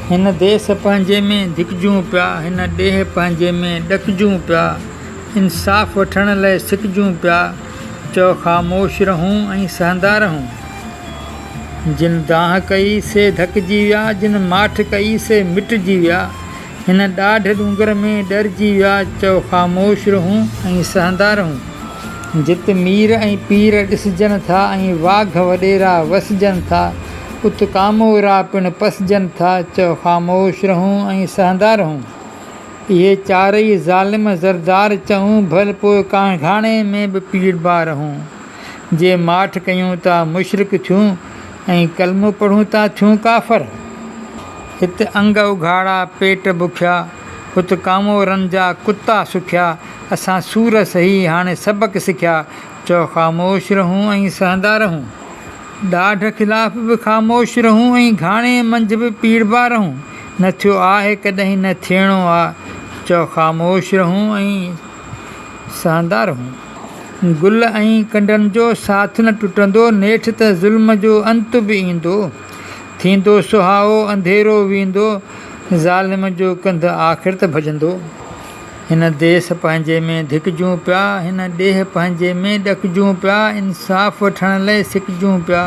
हिन देस पंहिंजे में धिकजूं पिया, हिन ॾेह पंहिंजे में ॾकिजूं पिया, इंसाफ़ वठण लाइ सिकजूं पिया, चओ ख़ामोश रहूं ऐं सहंदा रहूं। जिन दाह कई से धकिजी विया, जिन माठ कई से मिटिजी विया, हिन ॾाढ ॾूंगर में ॾरिजी विया, चओ ख़ामोश रहूं ऐं सहंदा रहूं। जित मीर ऐं पीर ॾिसजनि था ऐं वाघ वॾेरा वसजनि था, उत कामोरा पिणु पसजनि था, चओ ख़ामोश रहूं ऐं सहंदा रहूं। इहे चारई ज़ालिम ज़रदार चऊं, भल पोइ घाणे में बि पीड़बा रहूं। जे माठ कयूं था मुशरिक थियूं ऐं कलमो पढ़ूं था थियूं काफ़र। हिते अंग उघाड़ा पेट बुखिया, हुत कामोरनि जा कुता सुखिया, असां सूर सही हाणे सबक़ सिखिया, चओ ख़ामोश रहूं ऐं सहंदा रहूं। ॾाढ ख़िलाफ़ बि ख़ामोश रहूं ऐं घाणे मंझि बि पीड़बा रहूं। न थियो आहे कॾहिं न थियणो आहे, चओ ख़ामोश रहूं ऐं सहंदा रहूं। गुल ऐं कंडनि जो साथ न टुटंदो, नेठि त ज़ुल्म जो अंत बि ईंदो। थींदो सुहाओ अंधेरो वेंदो, ज़ालिम जो कंध आख़िर त भॼंदो। हिन देस पंहिंजे में धिकजूं पिया, हिन ॾेह पंहिंजे में ॾकिजूं पिया, इंसाफ़ वठण लाइ सिकजूं पिया।